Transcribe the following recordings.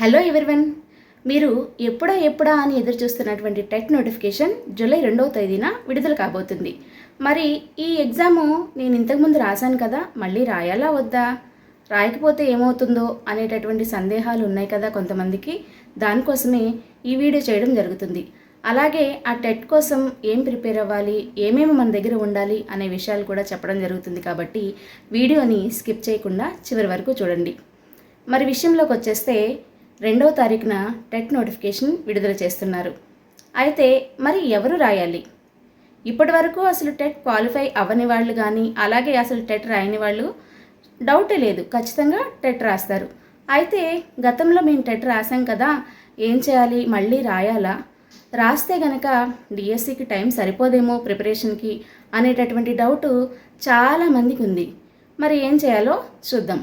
Hello everyone, మీరు ఎప్పుడా అని ఎదురు చూస్తున్నటువంటి టెట్ నోటిఫికేషన్ జూలై 2వ తేదీన విడుదల కాబోతుంది. మరి ఈ ఎగ్జాము నేను ఇంతకుముందు రాశాను కదా, మళ్ళీ రాయాలా వద్దా, రాయకపోతే ఏమవుతుందో అనేటటువంటి సందేహాలు ఉన్నాయి కదా కొంతమందికి. దానికోసమే ఈ వీడియో చేయడం జరుగుతుంది. అలాగే ఆ టెట్ కోసం ఏం ప్రిపేర్ అవ్వాలి, ఏమేమి మన దగ్గర ఉండాలి అనే విషయాలు కూడా చెప్పడం జరుగుతుంది. కాబట్టి వీడియోని స్కిప్ చేయకుండా చివరి వరకు చూడండి. మరి విషయంలోకి వచ్చేస్తే 2వ తారీఖున టెట్ నోటిఫికేషన్ విడుదల చేస్తున్నారు. అయితే మరి ఎవరు రాయాలి? ఇప్పటి వరకు అసలు టెట్ క్వాలిఫై అవ్వని వాళ్ళు కానీ, అలాగే అసలు టెట్ రాయని వాళ్ళు డౌటే లేదు, ఖచ్చితంగా టెట్ రాస్తారు. అయితే గతంలో మేము టెట్ రాసాం కదా, ఏం చేయాలి, మళ్ళీ రాయాలా, రాస్తే గనక డిఎస్సికి టైం సరిపోదేమో ప్రిపరేషన్కి అనేటటువంటి డౌటు చాలామందికి ఉంది. మరి ఏం చేయాలో చూద్దాం.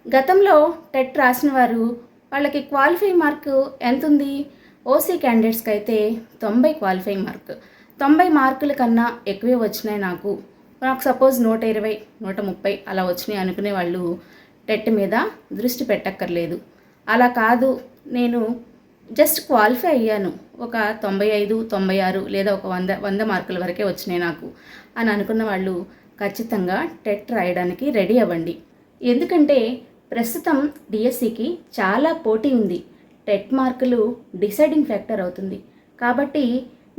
గతంలో టెట్ రాసిన వారు వాళ్ళకి క్వాలిఫైయింగ్ మార్కు ఎంత ఉంది? ఓసీ క్యాండిడేట్స్కి అయితే 90 క్వాలిఫైయింగ్ మార్క్. 90 మార్కుల కన్నా ఎక్కువే వచ్చినాయి. నాకు సపోజ్ 120, 130 అలా వచ్చినాయి అనుకునే వాళ్ళు టెట్ మీద దృష్టి పెట్టక్కర్లేదు. అలా కాదు, నేను జస్ట్ క్వాలిఫై అయ్యాను, ఒక 95, 96 లేదా ఒక 100 మార్కుల వరకే వచ్చినాయి నాకు అని అనుకున్న వాళ్ళు ఖచ్చితంగా టెట్ రాయడానికి రెడీ అవ్వండి. ఎందుకంటే ప్రస్తుతం డిఎస్సికి చాలా పోటీ ఉంది. టెట్ మార్కులు డిసైడింగ్ ఫ్యాక్టర్ అవుతుంది. కాబట్టి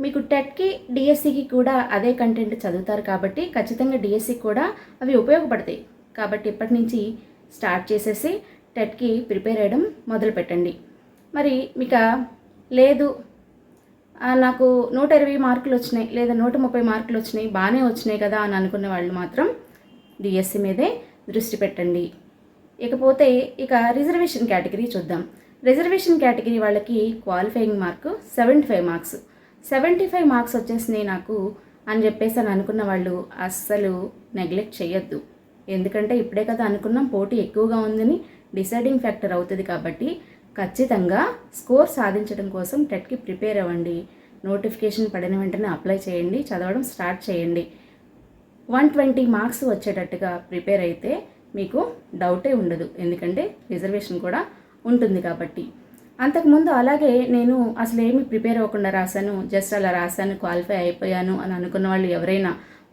మీకు టెట్కి డిఎస్సికి కూడా అదే కంటెంట్ చదువుతారు కాబట్టి ఖచ్చితంగా డిఎస్సికి కూడా అవి ఉపయోగపడతాయి. కాబట్టి ఇప్పటి నుంచి స్టార్ట్ చేసేసి టెట్కి ప్రిపేర్ అయ్యడం మొదలు పెట్టండి. మరి మీకు లేదు, నాకు 120 మార్కులు వచ్చినాయి లేదా 130 మార్కులు వచ్చినాయి, బాగానే వచ్చినాయి కదా అని అనుకున్న వాళ్ళు మాత్రం డిఎస్సి మీదే దృష్టి పెట్టండి. ఇకపోతే ఇక రిజర్వేషన్ కేటగిరీ చూద్దాం. రిజర్వేషన్ కేటగిరీ వాళ్ళకి క్వాలిఫైయింగ్ మార్కు 75 మార్క్స్. 75 మార్క్స్ వచ్చేసినాయి నాకు అని చెప్పేసి అని అనుకున్న వాళ్ళు అస్సలు నెగ్లెక్ట్ చేయొద్దు. ఎందుకంటే ఇప్పుడే కదా అనుకున్నాం పోటీ ఎక్కువగా ఉందని, డిసైడింగ్ ఫ్యాక్టర్ అవుతుంది. కాబట్టి ఖచ్చితంగా స్కోర్ సాధించడం కోసం టెట్కి ప్రిపేర్ అవ్వండి. నోటిఫికేషన్ పడిన వెంటనే అప్లై చేయండి, చదవడం స్టార్ట్ చేయండి. 120 మార్క్స్ వచ్చేటట్టుగా ప్రిపేర్ అయితే మీకు డౌటే ఉండదు, ఎందుకంటే రిజర్వేషన్ కూడా ఉంటుంది కాబట్టి. అంతకుముందు అలాగే నేను అసలు ఏమి ప్రిపేర్ అవ్వకుండా రాశాను, జస్ట్ అలా రాశాను, క్వాలిఫై అయిపోయాను అని అనుకున్న వాళ్ళు ఎవరైనా,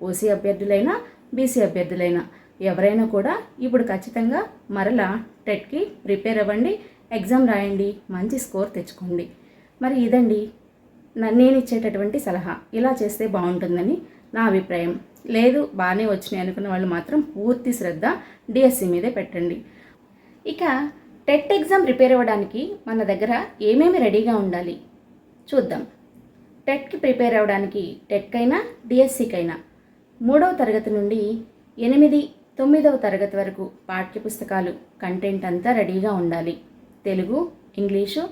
ఓసీ అభ్యర్థులైనా బీసీ అభ్యర్థులైనా ఎవరైనా కూడా ఇప్పుడు ఖచ్చితంగా మరలా టెట్కి ప్రిపేర్ అవ్వండి, ఎగ్జామ్ రాయండి, మంచి స్కోర్ తెచ్చుకోండి. మరి ఇదండి నేను ఇచ్చేటటువంటి సలహా. ఇలా చేస్తే బాగుంటుందని నా అభిప్రాయం. లేదు బాగానే వచ్చినాయి అనుకున్న వాళ్ళు మాత్రం పూర్తి శ్రద్ధ డిఎస్సి మీదే పెట్టండి. ఇక టెట్ ఎగ్జామ్ ప్రిపేర్ అవ్వడానికి మన దగ్గర ఏమేమి రెడీగా ఉండాలి చూద్దాం. టెట్కి ప్రిపేర్ అవ్వడానికి టెట్కైనా డిఎస్సికైనా 3వ తరగతి నుండి 8, 9వ తరగతి వరకు పాఠ్యపుస్తకాలు కంటెంట్ అంతా రెడీగా ఉండాలి. తెలుగు, ఇంగ్లీషు,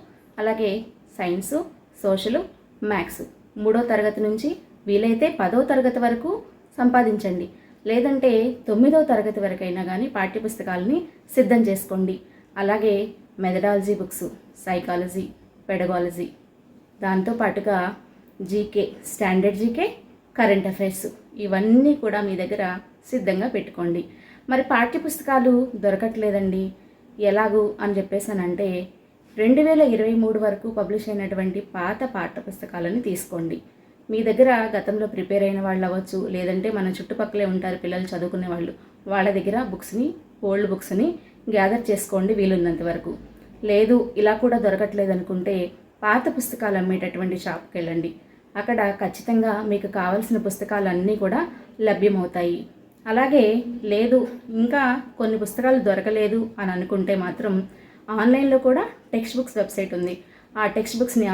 అలాగే సైన్సు, సోషలు, మ్యాథ్స్ 3వ తరగతి నుంచి వీలైతే 10వ తరగతి వరకు సంపాదించండి. లేదంటే 9వ తరగతి వరకైనా కానీ పాఠ్యపుస్తకాలని సిద్ధం చేసుకోండి. అలాగే మెథడాలజీ బుక్స్, సైకాలజీ, పెడగాలజీ, దాంతోపాటుగా GK, standard GK, current affairs ఇవన్నీ కూడా మీ దగ్గర సిద్ధంగా పెట్టుకోండి. మరి పాఠ్యపుస్తకాలు దొరకట్లేదండి ఎలాగూ అని చెప్పేసానంటే 2023 వరకు పబ్లిష్ అయినటువంటి పాత పాఠ్యపుస్తకాలని తీసుకోండి. మీ దగ్గర గతంలో ప్రిపేర్ అయిన వాళ్ళు అవ్వచ్చు, లేదంటే మన చుట్టుపక్కలే ఉంటారు పిల్లలు చదువుకునే వాళ్ళు, వాళ్ళ దగ్గర బుక్స్ని, ఓల్డ్ బుక్స్ని గ్యాదర్ చేసుకోండి వీలున్నంత వరకు. లేదు ఇలా కూడా దొరకట్లేదు అనుకుంటే పాత పుస్తకాలు అమ్మేటటువంటి షాప్కి వెళ్ళండి. అక్కడ ఖచ్చితంగా మీకు కావాల్సిన పుస్తకాలన్నీ కూడా లభ్యమవుతాయి. అలాగే లేదు ఇంకా కొన్ని పుస్తకాలు దొరకలేదు అని అనుకుంటే మాత్రం ఆన్లైన్లో కూడా టెక్స్ట్ బుక్స్ వెబ్సైట్ ఉంది. ఆ టెక్స్ట్ బుక్స్ని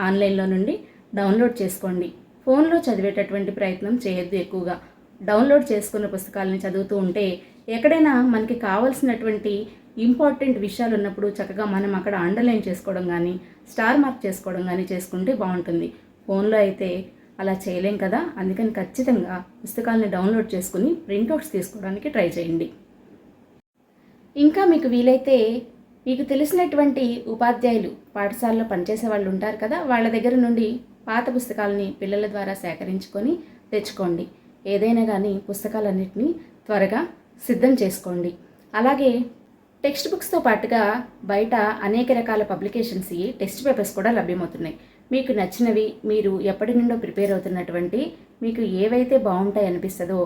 ఆన్లైన్లో నుండి డౌన్లోడ్ చేసుకోండి. ఫోన్లో చదివేటటువంటి ప్రయత్నం చేయొద్దు. ఎక్కువగా డౌన్లోడ్ చేసుకున్న పుస్తకాలని చదువుతూ ఉంటే ఎక్కడైనా మనకి కావాల్సినటువంటి ఇంపార్టెంట్ విషయాలు ఉన్నప్పుడు చక్కగా మనం అక్కడ అండర్లైన్ చేసుకోవడం కానీ, స్టార్ మార్క్ చేసుకోవడం కానీ చేసుకుంటే బాగుంటుంది. ఫోన్లో అయితే అలా చేయలేం కదా, అందుకని ఖచ్చితంగా పుస్తకాలని డౌన్లోడ్ చేసుకుని ప్రింట్అవుట్స్ తీసుకోవడానికి ట్రై చేయండి. ఇంకా మీకు వీలైతే మీకు తెలిసినటువంటి ఉపాధ్యాయులు, పాఠశాలలో పనిచేసే వాళ్ళు ఉంటారు కదా, వాళ్ళ దగ్గర నుండి పాత పుస్తకాలని పిల్లల ద్వారా సేకరించుకొని తెచ్చుకోండి. ఏదైనా కానీ పుస్తకాలన్నింటినీ త్వరగా సిద్ధం చేసుకోండి. అలాగే టెక్స్ట్ బుక్స్తో పాటుగా బయట అనేక రకాల పబ్లికేషన్స్ టెక్స్ట్ పేపర్స్ కూడా లభ్యమవుతున్నాయి. మీకు నచ్చినవి, మీరు ఎప్పటి నుండో ప్రిపేర్ అవుతున్నటువంటి, మీకు ఏవైతే బాగుంటాయి అనిపిస్తుందో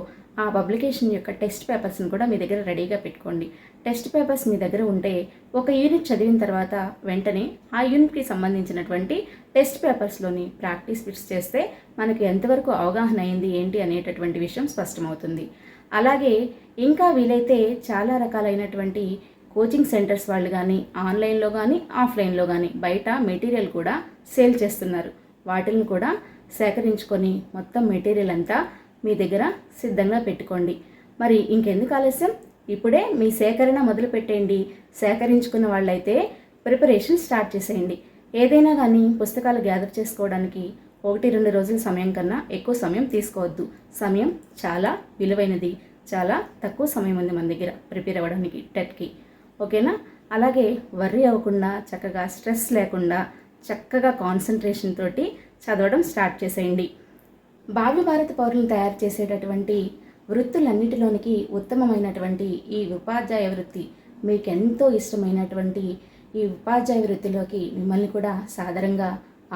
ఆ పబ్లికేషన్ యొక్క టెక్స్ట్ పేపర్స్ని కూడా మీ దగ్గర రెడీగా పెట్టుకోండి. టెక్స్ట్ పేపర్స్ మీ దగ్గర ఉంటే ఒక యూనిట్ చదివిన తర్వాత వెంటనే ఆ యూనిట్కి సంబంధించినటువంటి టెక్స్ట్ పేపర్స్లోని ప్రాక్టీస్ బిట్స్ చేస్తే మనకు ఎంతవరకు అవగాహన అయింది ఏంటి అనేటటువంటి విషయం స్పష్టమవుతుంది. అలాగే ఇంకా వీలైతే చాలా రకాలైనటువంటి కోచింగ్ సెంటర్స్ వాళ్ళు కానీ ఆన్లైన్లో కానీ ఆఫ్లైన్లో కానీ బయట మెటీరియల్ కూడా సేల్ చేస్తున్నారు. వాటిని కూడా సేకరించుకొని మొత్తం మెటీరియల్ అంతా మీ దగ్గర సిద్ధంగా పెట్టుకోండి. మరి ఇంకెందుకు ఆలస్యం, ఇప్పుడే మీ సేకరణ మొదలు పెట్టేయండి. సేకరించుకున్న వాళ్ళైతే ప్రిపరేషన్ స్టార్ట్ చేసేయండి. ఏదైనా కానీ పుస్తకాలు గ్యాదర్ చేసుకోవడానికి 1-2 రోజుల సమయం కన్నా ఎక్కువ సమయం తీసుకోవద్దు. సమయం చాలా విలువైనది. చాలా తక్కువ సమయం ఉంది మన దగ్గర ప్రిపేర్ అవ్వడానికి టెట్కి. ఓకేనా? అలాగే వర్రీ అవ్వకుండా చక్కగా స్ట్రెస్ లేకుండా చక్కగా కాన్సన్ట్రేషన్ తోటి చదవడం స్టార్ట్ చేసేయండి. భావి భారత పౌరులను తయారు చేసేటటువంటి వృత్తులన్నిటిలోనికి ఉత్తమమైనటువంటి ఈ ఉపాధ్యాయ వృత్తి, మీకు ఎంతో ఇష్టమైనటువంటి ఈ ఉపాధ్యాయ వృత్తిలోకి మిమ్మల్ని కూడా సాదరంగా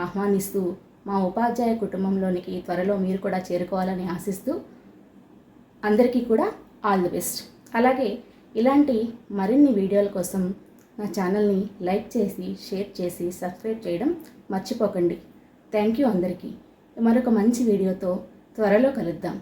ఆహ్వానిస్తూ మా ఉపాధ్యాయ కుటుంబంలోనికి త్వరలో మీరు కూడా చేరుకోవాలని ఆశిస్తూ అందరికీ కూడా ఆల్ ది బెస్ట్. అలాగే ఇలాంటి మరిన్ని వీడియోల కోసం నా ఛానల్ని లైక్ చేసి, షేర్ చేసి, సబ్స్క్రైబ్ చేయడం మర్చిపోకండి. థ్యాంక్ యూ అందరికీ. మరొక మంచి వీడియోతో త్వరలో కలుద్దాం.